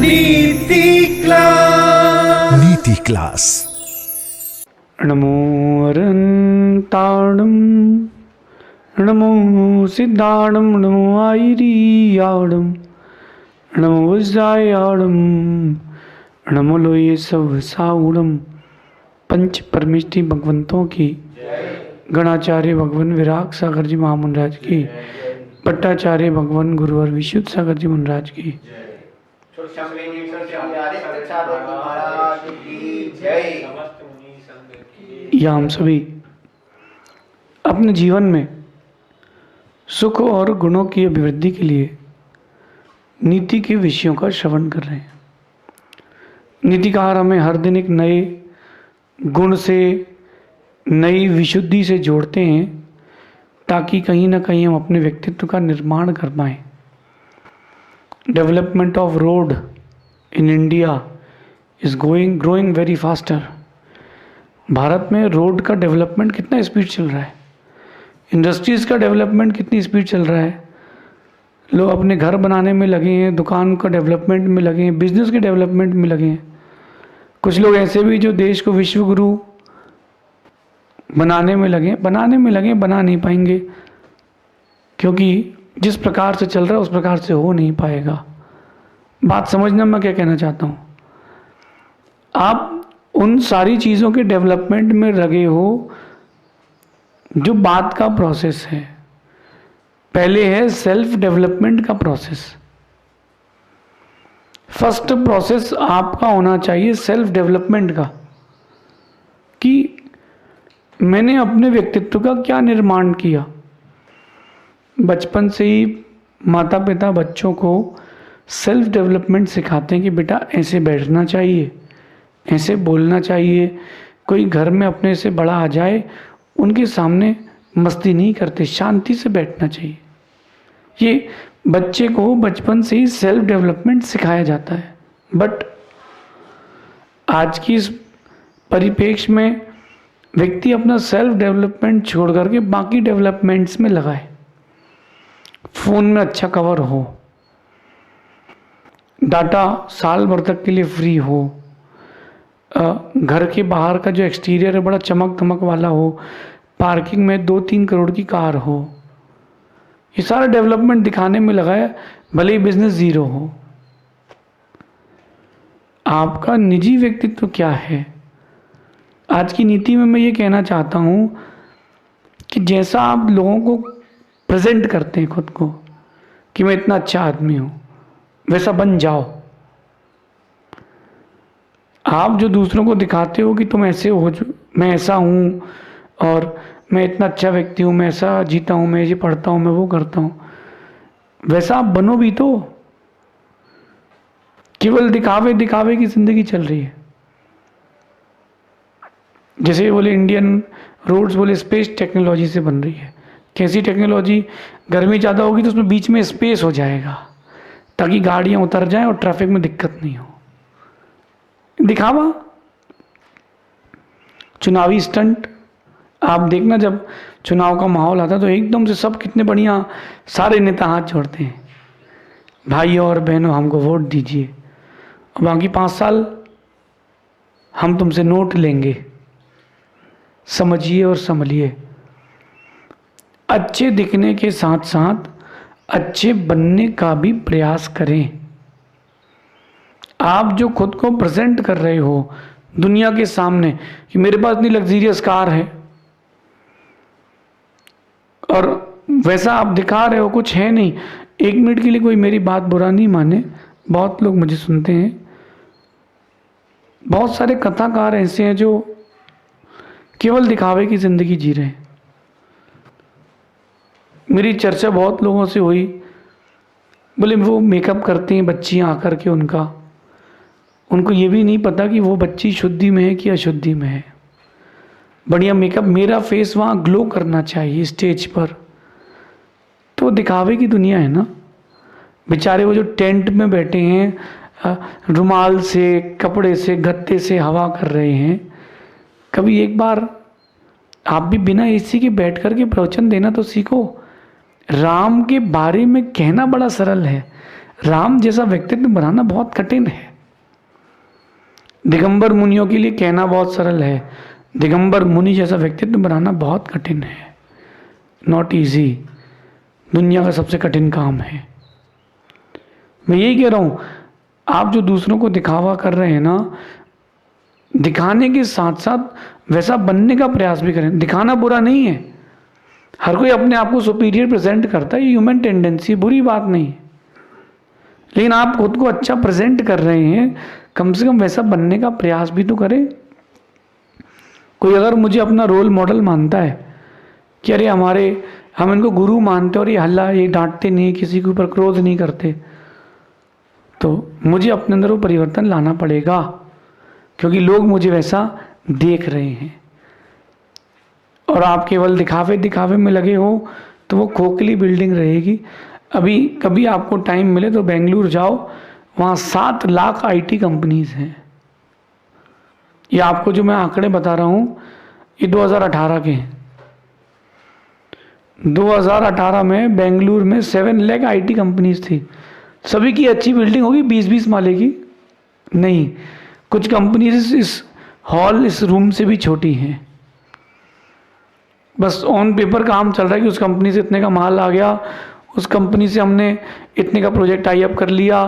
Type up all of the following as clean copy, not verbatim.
नीति क्लास। नमो अरन्ताणं नमो सिद्धाणं नमो आयरियाणं नमो वज्रायाणं नमो लोये सवसाऊणं। पंच परमेष्टि भगवंतों की, गणाचार्य भगवान विराग सागर जी महामंडराज की, पट्टाचार्य भगवान गुरुवर विशुद्ध सागर जी महाराज की, या हम सभी अपने जीवन में सुख और गुणों की अभिवृद्धि के लिए नीति के विषयों का श्रवण कर रहे हैं। नीतिकार हमें हर दिन एक नए गुण से, नई विशुद्धि से जोड़ते हैं ताकि कहीं ना कहीं हम अपने व्यक्तित्व का निर्माण कर पाएँ। Development of road in India is growing very faster. Bharat में रोड का डेवलपमेंट कितना स्पीड चल रहा है, इंडस्ट्रीज़ का डेवलपमेंट कितनी स्पीड चल रहा है। लोग अपने घर बनाने में लगे हैं, दुकान का डेवलपमेंट में लगे हैं, बिजनेस के डेवलपमेंट में लगे हैं। कुछ लोग ऐसे भी जो देश को विश्व गुरु बनाने में लगे, बना नहीं पाएंगे, क्योंकि जिस प्रकार से चल रहा है उस प्रकार से हो नहीं पाएगा। बात समझना मैं क्या कहना चाहता हूँ। आप उन सारी चीज़ों के डेवलपमेंट में लगे हो जो बात का प्रोसेस है। पहले है सेल्फ डेवलपमेंट का प्रोसेस। फर्स्ट प्रोसेस आपका होना चाहिए सेल्फ डेवलपमेंट का, कि मैंने अपने व्यक्तित्व का क्या निर्माण किया। बचपन से ही माता पिता बच्चों को सेल्फ डेवलपमेंट सिखाते हैं कि बेटा ऐसे बैठना चाहिए, ऐसे बोलना चाहिए। कोई घर में अपने से बड़ा आ जाए, उनके सामने मस्ती नहीं करते, शांति से बैठना चाहिए। ये बच्चे को बचपन से ही सेल्फ डेवलपमेंट सिखाया जाता है। बट आज की इस परिप्रेक्ष्य में व्यक्ति अपना सेल्फ डेवलपमेंट छोड़ करके बाकी डेवलपमेंट्स में लगाए। फ़ोन में अच्छा कवर हो, डाटा साल भर तक के लिए फ्री हो, घर के बाहर का जो एक्सटीरियर है बड़ा चमक धमक वाला हो, पार्किंग में 2-3 करोड़ की कार हो, ये सारा डेवलपमेंट दिखाने में लगा है, भले ही बिजनेस ज़ीरो हो। आपका निजी व्यक्तित्व क्या है? आज की नीति में मैं ये कहना चाहता हूँ कि जैसा आप लोगों को प्रेजेंट करते हैं खुद को कि मैं इतना अच्छा आदमी हूँ, वैसा बन जाओ। आप जो दूसरों को दिखाते हो कि तुम ऐसे हो, जो मैं ऐसा हूँ और मैं इतना अच्छा व्यक्ति हूँ, मैं ऐसा जीता हूँ, मैं ये पढ़ता हूँ, मैं वो करता हूँ, वैसा आप बनो भी तो। केवल दिखावे की ज़िंदगी चल रही है। जैसे बोले इंडियन रोड्स बोले स्पेस टेक्नोलॉजी से बन रही है। कैसी टेक्नोलॉजी? गर्मी ज़्यादा होगी तो उसमें बीच में स्पेस हो जाएगा ताकि गाड़ियाँ उतर जाएं और ट्रैफिक में दिक्कत नहीं हो। दिखावा, चुनावी स्टंट। आप देखना जब चुनाव का माहौल आता है तो एकदम से सब कितने बढ़िया, सारे नेता हाथ जोड़ते हैं, भाइयों और बहनों हमको वोट दीजिए, और बाकी 5 साल हम तुमसे नोट लेंगे। समझिए और संभलिए। अच्छे दिखने के साथ साथ अच्छे बनने का भी प्रयास करें। आप जो खुद को प्रेजेंट कर रहे हो दुनिया के सामने कि मेरे पास इतनी लग्जरियस कार है, और वैसा आप दिखा रहे हो, कुछ है नहीं। 1 मिनट के लिए कोई मेरी बात बुरा नहीं माने, बहुत लोग मुझे सुनते हैं। बहुत सारे कथाकार ऐसे हैं जो केवल दिखावे की ज़िंदगी जी रहे हैं। मेरी चर्चा बहुत लोगों से हुई, बोले वो मेकअप करते हैं बच्चियाँ आकर के, उनको ये भी नहीं पता कि वो बच्ची शुद्धि में है कि अशुद्धि में है। बढ़िया मेकअप, मेरा फेस वहाँ ग्लो करना चाहिए स्टेज पर, तो दिखावे की दुनिया है ना। बेचारे वो जो टेंट में बैठे हैं, रुमाल से, कपड़े से, गत्ते से हवा कर रहे हैं, कभी एक बार आप भी बिना एसी के बैठ कर के प्रवचन देना तो सीखो। राम के बारे में कहना बड़ा सरल है, राम जैसा व्यक्तित्व बनाना बहुत कठिन है। दिगंबर मुनियों के लिए कहना बहुत सरल है, दिगंबर मुनि जैसा व्यक्तित्व बनाना बहुत कठिन है। नॉट इजी, दुनिया का सबसे कठिन काम है। मैं यही कह रहा हूं, आप जो दूसरों को दिखावा कर रहे हैं ना, दिखाने के साथ साथ वैसा बनने का प्रयास भी करें। दिखाना बुरा नहीं है, हर कोई अपने आप को सुपीरियर प्रेजेंट करता है, ये ह्यूमन टेंडेंसी, बुरी बात नहीं है। लेकिन आप खुद को अच्छा प्रेजेंट कर रहे हैं, कम से कम वैसा बनने का प्रयास भी तो करें। कोई अगर मुझे अपना रोल मॉडल मानता है कि अरे हम इनको गुरु मानते और ये डांटते नहीं, किसी के ऊपर क्रोध नहीं करते, तो मुझे अपने अंदर वो परिवर्तन लाना पड़ेगा, क्योंकि लोग मुझे वैसा देख रहे हैं। और आप केवल दिखावे में लगे हो तो वो खोखली बिल्डिंग रहेगी। अभी कभी आपको टाइम मिले तो बेंगलुरु जाओ, वहाँ 7 लाख आईटी कंपनीज हैं। ये आपको जो मैं आंकड़े बता रहा हूँ ये 2018 के हैं। 2018 में बेंगलुरु में 7 लाख आईटी कंपनीज थी। सभी की अच्छी बिल्डिंग होगी 20-20 माले की नहीं, कुछ कंपनीज इस रूम से भी छोटी हैं। बस ऑन पेपर काम चल रहा है कि उस कंपनी से इतने का माल आ गया, उस कंपनी से हमने इतने का प्रोजेक्ट टाई अप कर लिया,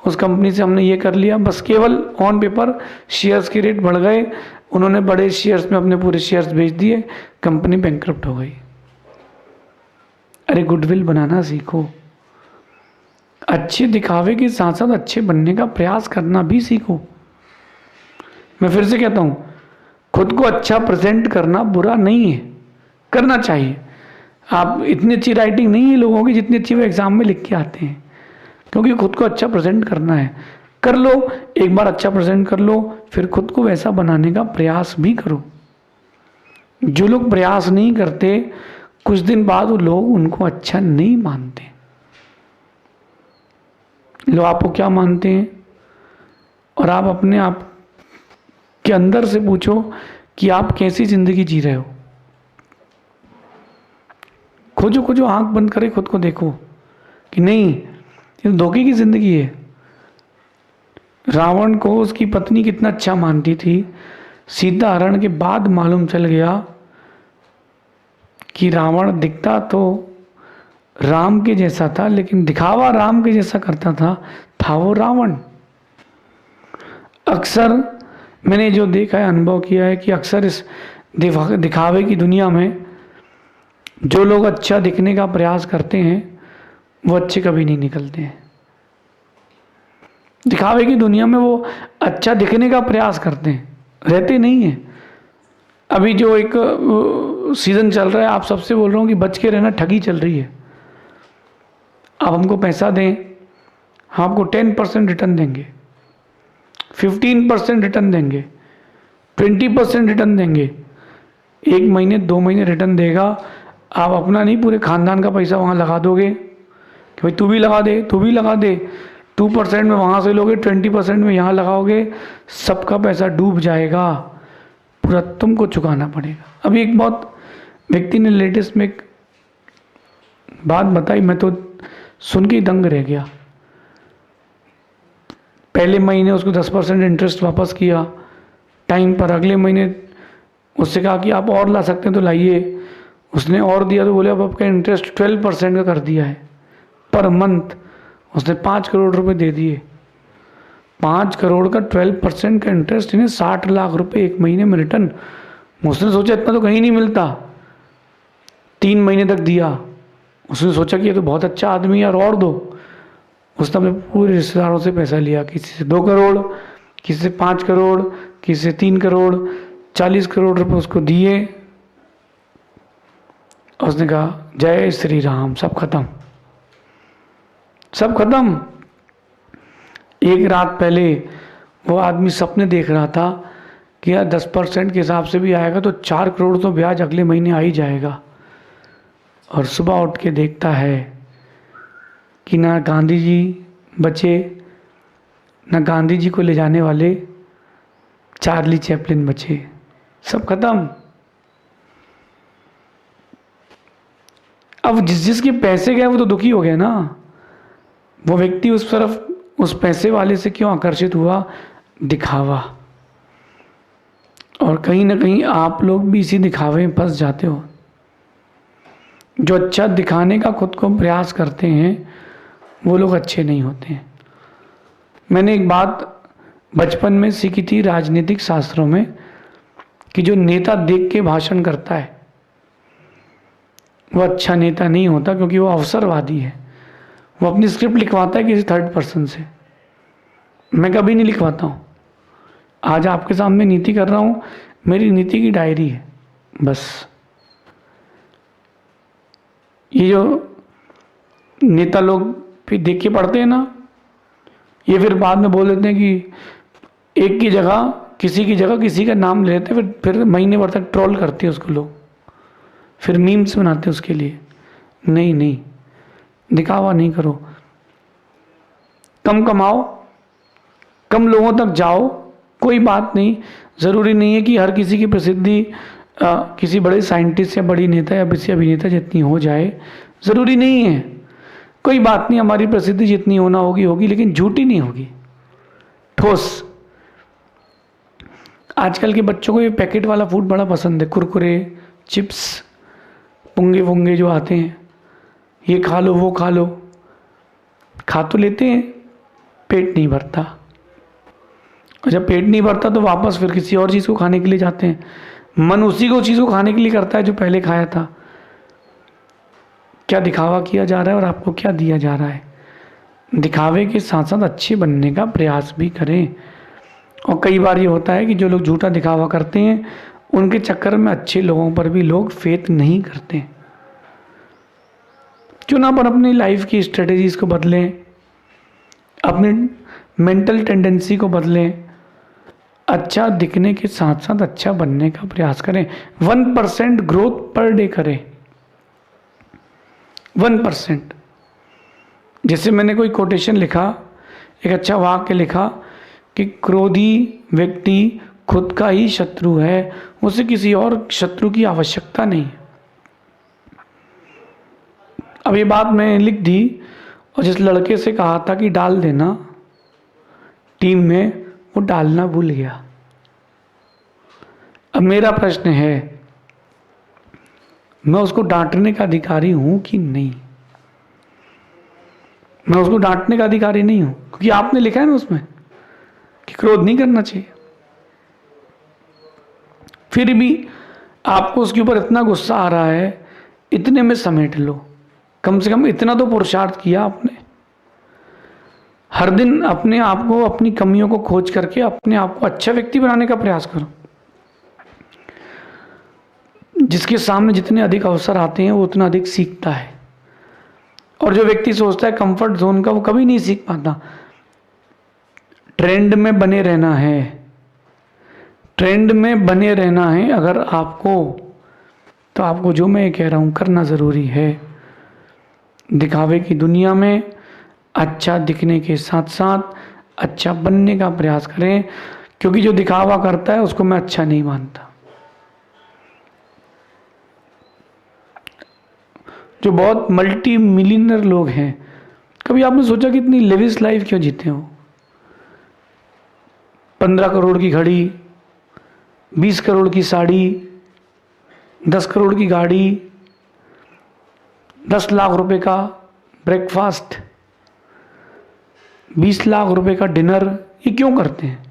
उस कंपनी से हमने ये कर लिया। बस केवल ऑन पेपर शेयर्स के रेट बढ़ गए, उन्होंने बड़े शेयर्स में अपने पूरे शेयर्स बेच दिए, कंपनी बैंकरप्ट हो गई। अरे गुडविल बनाना सीखो, अच्छे दिखावे के साथ साथ अच्छे बनने का प्रयास करना भी सीखो। मैं फिर से कहता हूँ, खुद को अच्छा प्रेजेंट करना बुरा नहीं है, करना चाहिए। आप इतनी अच्छी राइटिंग नहीं है लोगों की जितनी अच्छी वो एग्जाम में लिख के आते हैं, क्योंकि खुद को अच्छा प्रेजेंट करना है। कर लो, एक बार अच्छा प्रेजेंट कर लो, फिर खुद को वैसा बनाने का प्रयास भी करो। जो लोग प्रयास नहीं करते, कुछ दिन बाद वो लोग उनको अच्छा नहीं मानते। लोग आपको क्या मानते हैं, और आप अपने आप के अंदर से पूछो कि आप कैसी जिंदगी जी रहे हो। खोजो आंख बंद करे, खुद को देखो कि नहीं, ये धोखे की जिंदगी है। रावण को उसकी पत्नी कितना अच्छा मानती थी, सीता हरण के बाद मालूम चल गया कि रावण दिखता तो राम के जैसा था, लेकिन दिखावा राम के जैसा करता था वो रावण। अक्सर मैंने जो देखा है, अनुभव किया है कि अक्सर इस दिखावे की दुनिया में जो लोग अच्छा दिखने का प्रयास करते हैं वो अच्छे कभी नहीं निकलते हैं। दिखावे की दुनिया में वो अच्छा दिखने का प्रयास करते हैं, रहते नहीं हैं। अभी जो एक सीज़न चल रहा है, आप सबसे बोल रहा हूँ कि बच के रहना, ठगी चल रही है। आप हमको पैसा दें, हम आपको 10% रिटर्न देंगे, 15% रिटर्न देंगे, 20% रिटर्न देंगे। 1 महीने 2 महीने रिटर्न देगा, आप अपना नहीं पूरे खानदान का पैसा वहाँ लगा दोगे कि भाई तू भी लगा दे। 2% में वहाँ से लोगे, 20% में यहाँ लगाओगे, सबका पैसा डूब जाएगा, पूरा तुमको चुकाना पड़ेगा। अभी एक बहुत व्यक्ति ने लेटेस्ट में एक बात बताई, मैं तो सुन के ही दंग रह गया। पहले महीने उसको 10% इंटरेस्ट वापस किया टाइम पर, अगले महीने उससे कहा कि आप और ला सकते हैं तो लाइए, उसने और दिया तो बोले अब आपका इंटरेस्ट 12% का कर दिया है पर मंथ। उसने 5 करोड़ रुपए दे दिए। 5 करोड़ का 12% का इंटरेस्ट, इन्हें 60 लाख रुपए 1 महीने में रिटर्न। उसने सोचा इतना तो कहीं नहीं मिलता, 3 महीने तक दिया। उसने सोचा कि ये तो बहुत अच्छा आदमी है और दो। उसने अपने पूरे रिश्तेदारों से पैसा लिया, किसी से 2 करोड़, किसी से 5 करोड़, किसी से 3 करोड़, 40 करोड़ रुपए उसको दिए। उसने कहा जय श्री राम, सब खत्म। एक रात पहले वो आदमी सपने देख रहा था कि यार 10% के हिसाब से भी आएगा तो 4 करोड़ तो ब्याज अगले महीने आ ही जाएगा। और सुबह उठ के देखता है कि ना गांधी जी बचे, ना गांधी जी को ले जाने वाले चार्ली चैपलिन बचे, सब खत्म। अब जिसके पैसे गए वो तो दुखी हो गया ना। वो व्यक्ति उस तरफ उस पैसे वाले से क्यों आकर्षित हुआ? दिखावा। और कहीं ना कहीं आप लोग भी इसी दिखावे में फंस जाते हो। जो अच्छा दिखाने का खुद को प्रयास करते हैं वो लोग अच्छे नहीं होते हैं। मैंने एक बात बचपन में सीखी थी राजनीतिक शास्त्रों में कि जो नेता देख के भाषण करता है वो अच्छा नेता नहीं होता, क्योंकि वो अवसरवादी है। वो अपनी स्क्रिप्ट लिखवाता है किसी थर्ड पर्सन से। मैं कभी नहीं लिखवाता हूँ। आज आपके सामने नीति कर रहा हूँ, मेरी नीति की डायरी है बस। ये जो नेता लोग फिर देख के पढ़ते हैं ना, ये फिर बाद में बोल देते हैं कि एक की जगह किसी का नाम ले लेते हैं, फिर महीने भर तक ट्रोल करते हैं उसको लोग, फिर मीम्स बनाते हैं उसके लिए। नहीं, दिखावा नहीं करो। कम कमाओ, कम लोगों तक जाओ, कोई बात नहीं। ज़रूरी नहीं है कि हर किसी की प्रसिद्धि किसी बड़े साइंटिस्ट या बड़ी नेता या किसी अभिनेता जितनी हो जाए, ज़रूरी नहीं है। कोई बात नहीं, हमारी प्रसिद्धि जितनी होना होगी, लेकिन झूठी नहीं होगी, ठोस। आजकल के बच्चों को ये पैकेट वाला फूड बड़ा पसंद है, कुरकुरे, चिप्स, पुंगे जो आते हैं, ये खा लो वो खा लो। खा तो लेते हैं, पेट नहीं भरता। और जब पेट नहीं भरता तो वापस फिर किसी और चीज़ को खाने के लिए जाते हैं। मन उसी को चीज़ को खाने के लिए करता है जो पहले खाया था। क्या दिखावा किया जा रहा है और आपको क्या दिया जा रहा है? दिखावे के साथ साथ अच्छे बनने का प्रयास भी करें। और कई बार ये होता है कि जो लोग झूठा दिखावा करते हैं उनके चक्कर में अच्छे लोगों पर भी लोग फेथ नहीं करते। क्यों ना पर अपनी लाइफ की स्ट्रेटजीज को बदलें, अपनी मेंटल टेंडेंसी को बदलें, अच्छा दिखने के साथ साथ अच्छा बनने का प्रयास करें। 1% ग्रोथ पर डे करें, 1%। जैसे मैंने कोई कोटेशन लिखा, एक अच्छा वाक्य लिखा कि क्रोधी व्यक्ति खुद का ही शत्रु है, उसे किसी और शत्रु की आवश्यकता नहीं है। अब ये बात मैंने लिख दी और जिस लड़के से कहा था कि डाल देना टीम में, वो डालना भूल गया। अब मेरा प्रश्न है, मैं उसको डांटने का अधिकारी हूं कि नहीं? मैं उसको डांटने का अधिकारी नहीं हूं, क्योंकि आपने लिखा है ना उसमें कि क्रोध नहीं करना चाहिए। फिर भी आपको उसके ऊपर इतना गुस्सा आ रहा है, इतने में समेट लो। कम से कम इतना तो पुरुषार्थ किया आपने। हर दिन अपने आप को, अपनी कमियों को खोज करके अपने आप को अच्छा व्यक्ति बनाने का प्रयास करो। जिसके सामने जितने अधिक अवसर आते हैं वो उतना अधिक सीखता है। और जो व्यक्ति सोचता है कंफर्ट जोन का, वो कभी नहीं सीख पाता। ट्रेंड में बने रहना है, ट्रेंड में बने रहना है अगर आपको, तो आपको जो मैं कह रहा हूं करना ज़रूरी है। दिखावे की दुनिया में अच्छा दिखने के साथ साथ अच्छा बनने का प्रयास करें, क्योंकि जो दिखावा करता है उसको मैं अच्छा नहीं मानता। जो बहुत मल्टी मिलियनर लोग हैं, कभी आपने सोचा कि इतनी लेविश लाइफ क्यों जीते हो? 15 करोड़ की घड़ी, 20 करोड़ की साड़ी, 10 करोड़ की गाड़ी, 10 लाख रुपए का ब्रेकफास्ट, 20 लाख रुपए का डिनर, ये क्यों करते हैं?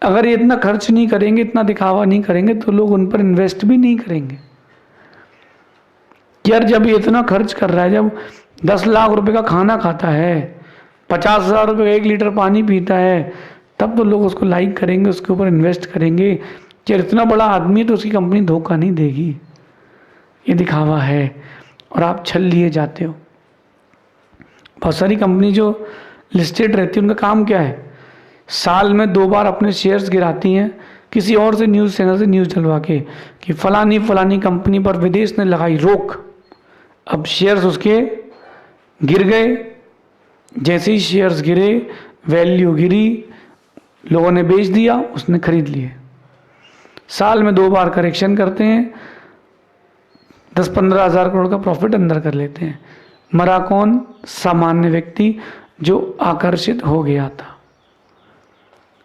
अगर ये इतना खर्च नहीं करेंगे, इतना दिखावा नहीं करेंगे, तो लोग उन पर इन्वेस्ट भी नहीं करेंगे। यार जब ये इतना खर्च कर रहा है, जब 10 लाख रुपए का खाना खाता है, 50,000 रुपए का 1 लीटर पानी पीता है, तब तो लोग उसको लाइक करेंगे, उसके ऊपर इन्वेस्ट करेंगे। यार इतना बड़ा आदमी है तो उसकी कंपनी धोखा नहीं देगी। ये दिखावा है और आप छल लिए जाते हो। बहुत सारी कंपनी जो लिस्टेड रहती है, उनका काम क्या है? साल में 2 बार अपने शेयर्स गिराती हैं, किसी और से न्यूज़ चैनल से न्यूज़ डलवा के कि फलानी कंपनी पर विदेश ने लगाई रोक। अब शेयर्स उसके गिर गए, जैसे ही शेयर्स गिरे, वैल्यू गिरी, लोगों ने बेच दिया, उसने खरीद लिए। साल में 2 बार करेक्शन करते हैं, 10-15 हज़ार करोड़ का प्रॉफिट अंदर कर लेते हैं। मरा कौन? सामान्य व्यक्ति, जो आकर्षित हो गया था।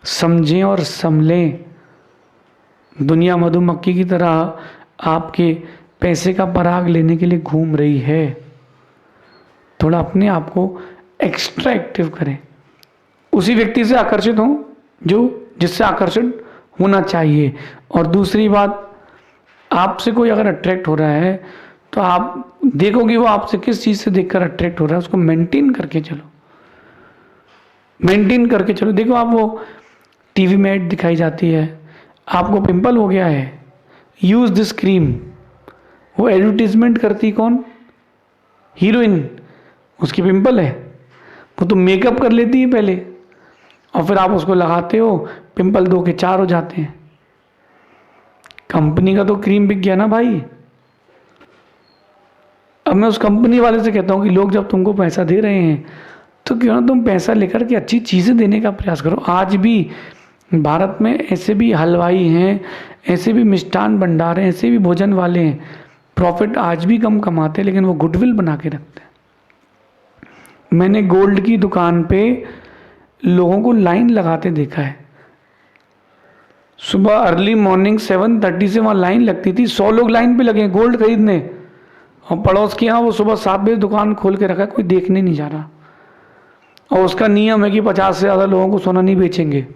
समझें और संभलें। दुनिया मधुमक्खी की तरह आपके पैसे का पराग लेने के लिए घूम रही है। थोड़ा अपने आप को एक्स्ट्रा एक्टिव करें। उसी व्यक्ति से आकर्षित हों जो जिससे आकर्षित होना चाहिए। और दूसरी बात, आपसे कोई अगर अट्रैक्ट हो रहा है तो आप देखो कि वो आपसे किस चीज़ से देखकर अट्रैक्ट हो रहा है, उसको मेंटेन करके चलो, मेंटेन करके चलो। देखो, आप वो टीवी में ऐड दिखाई जाती है, आपको पिंपल हो गया है, यूज़ दिस क्रीम। वो एडवर्टीजमेंट करती कौन? हीरोइन। उसकी पिंपल है, वो तो मेकअप कर लेती है पहले और फिर आप उसको लगाते हो, पिंपल 2 के 4 हो जाते हैं। कंपनी का तो क्रीम बिक गया ना भाई। अब मैं उस कंपनी वाले से कहता हूँ कि लोग जब तुमको पैसा दे रहे हैं तो क्यों ना तुम पैसा लेकर के अच्छी चीज़ें देने का प्रयास करो। आज भी भारत में ऐसे भी हलवाई हैं, ऐसे भी मिष्ठान भंडार हैं, ऐसे भी भोजन वाले हैं, प्रॉफिट आज भी कम कमाते हैं लेकिन वो गुडविल बना के रखते हैं। मैंने गोल्ड की दुकान पे लोगों को लाइन लगाते देखा है। सुबह अर्ली मॉर्निंग 7:30 से वहाँ लाइन लगती थी। 100 लोग लाइन पे लगे गोल्ड खरीदने, और पड़ोस के यहाँ वो सुबह 7 बजे दुकान खोल के रखा है, कोई देखने नहीं जा रहा। और उसका नियम है कि 50 से ज़्यादा लोगों को सोना नहीं बेचेंगे।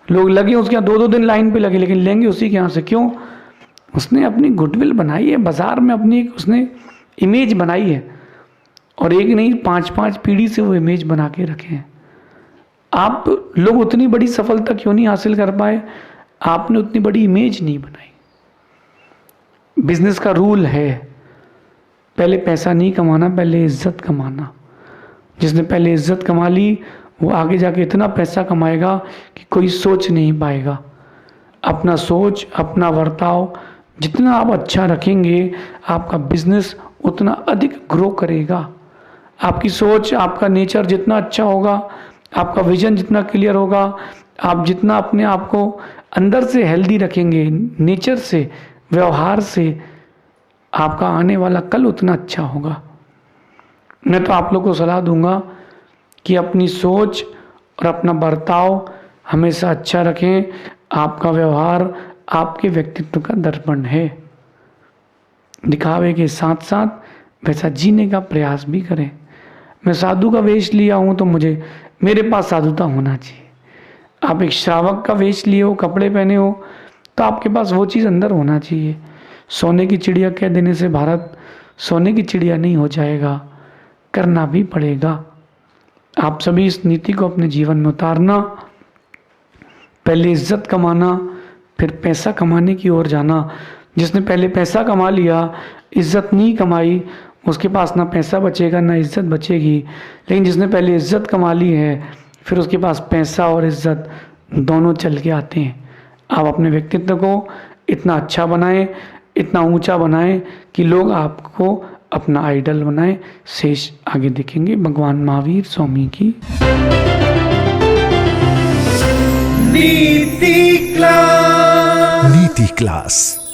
लोग लगे उसके यहाँ 2-2 दिन लाइन पे लगे, लेकिन लेंगे उसी के यहाँ से। क्यों? उसने अपनी गुडविल बनाई है, बाजार में अपनी उसने इमेज बनाई है, और एक नहीं 5-5 पीढ़ी से वो इमेज बना के रखे हैं। आप लोग उतनी बड़ी सफलता क्यों नहीं हासिल कर पाए? आपने उतनी बड़ी इमेज नहीं बनाई। बिजनेस का रूल है, पहले पैसा नहीं कमाना, पहले इज्जत कमाना। जिसने पहले इज्जत कमा ली वो आगे जाके इतना पैसा कमाएगा कि कोई सोच नहीं पाएगा। अपना सोच, अपना बर्ताव जितना आप अच्छा रखेंगे, आपका बिजनेस उतना अधिक ग्रो करेगा। आपकी सोच, आपका नेचर जितना अच्छा होगा, आपका विजन जितना क्लियर होगा, आप जितना अपने आप को अंदर से हेल्दी रखेंगे, नेचर से, व्यवहार से, आपका आने वाला कल उतना अच्छा होगा। मैं तो आप लोग को सलाह दूंगा कि अपनी सोच और अपना बर्ताव हमेशा अच्छा रखें। आपका व्यवहार आपके व्यक्तित्व का दर्पण है। दिखावे के साथ साथ वैसा जीने का प्रयास भी करें। मैं साधु का वेश लिया हूँ तो मेरे पास साधुता होना चाहिए। आप एक श्रावक का वेश लिए हो, कपड़े पहने हो, तो आपके पास वो चीज़ अंदर होना चाहिए। सोने की चिड़िया कह देने से भारत सोने की चिड़िया नहीं हो जाएगा, करना भी पड़ेगा। आप सभी इस नीति को अपने जीवन में उतारना। पहले इज्जत कमाना, फिर पैसा कमाने की ओर जाना। जिसने पहले पैसा कमा लिया, इज्जत नहीं कमाई, उसके पास ना पैसा बचेगा ना इज्जत बचेगी। लेकिन जिसने पहले इज्जत कमा ली है, फिर उसके पास पैसा और इज्जत दोनों चल के आते हैं। आप अपने व्यक्तित्व को इतना अच्छा बनाएं, इतना ऊंचा बनाएं कि लोग आपको अपना आइडल बनाएं। शेष आगे देखेंगे। भगवान महावीर स्वामी की नीति क्लास।